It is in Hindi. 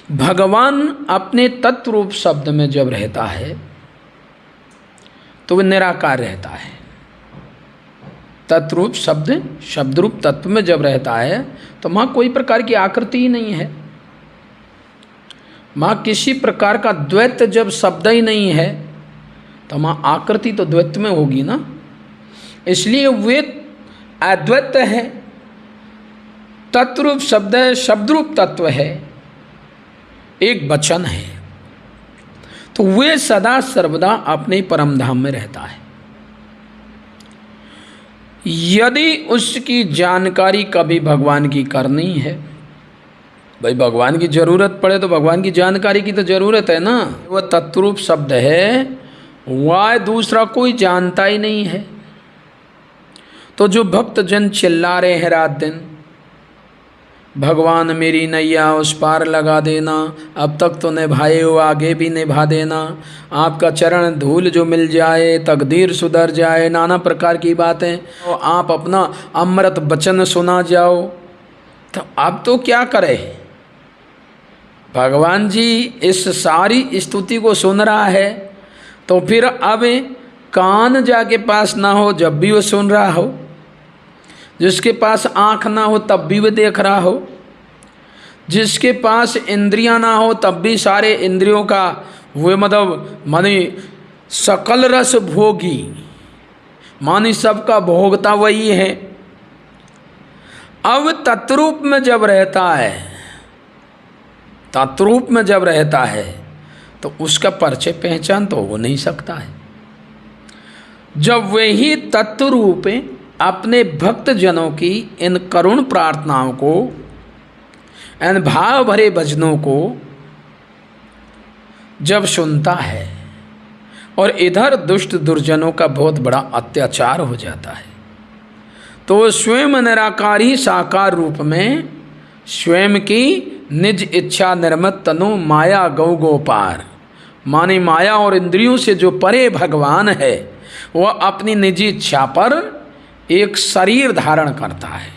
भगवान अपने तत्व रूप शब्द में जब रहता है तो वह निराकार रहता है। तत्रूप शब्द शब्द रूप तत्व में जब रहता है तो वहाँ कोई प्रकार की आकृति ही नहीं है। वहाँ किसी प्रकार का द्वैत जब शब्द ही नहीं है तो वहाँ आकृति तो द्वैत में होगी ना। इसलिए वे अद्वैत है, तत्रूप शब्द है, शब्द रूप तत्व है, एक वचन है, तो वे सदा सर्वदा अपने परम धाम में रहता है। यदि उसकी जानकारी कभी भगवान की करनी है, भाई भगवान की जरूरत पड़े तो भगवान की जानकारी की तो जरूरत है ना। वह तत्रूप शब्द है, वह दूसरा कोई जानता ही नहीं है। तो जो भक्त जन चिल्ला रहे हैं रात दिन, भगवान मेरी नैया उस पार लगा देना, अब तक तो निभाए हो आगे भी निभा देना, आपका चरण धूल जो मिल जाए तकदीर सुधर जाए, नाना प्रकार की बातें, तो आप अपना अमृत वचन सुना जाओ, तो अब तो क्या करें। भगवान जी इस सारी स्तुति को सुन रहा है तो फिर अब कान जाके पास ना हो जब भी वो सुन रहा हो, जिसके पास आँख ना हो तब भी वह देख रहा हो, जिसके पास इंद्रियां ना हो तब भी सारे इंद्रियों का वे मतलब माने सकल रस भोगी, माने सबका भोगता वही है। अब तत्रूप में जब रहता है, तत्रूप में जब रहता है तो उसका परिचय पहचान तो हो नहीं सकता है। जब वही तत्रूप अपने भक्त जनों की इन करुण प्रार्थनाओं को, इन भाव भरे भजनों को जब सुनता है और इधर दुष्ट दुर्जनों का बहुत बड़ा अत्याचार हो जाता है, तो वो स्वयं निराकारी साकार रूप में स्वयं की निज इच्छा निर्मित तनु माया गौ गोपार, माने माया और इंद्रियों से जो परे भगवान है, वह अपनी निजी इच्छा पर एक शरीर धारण करता है।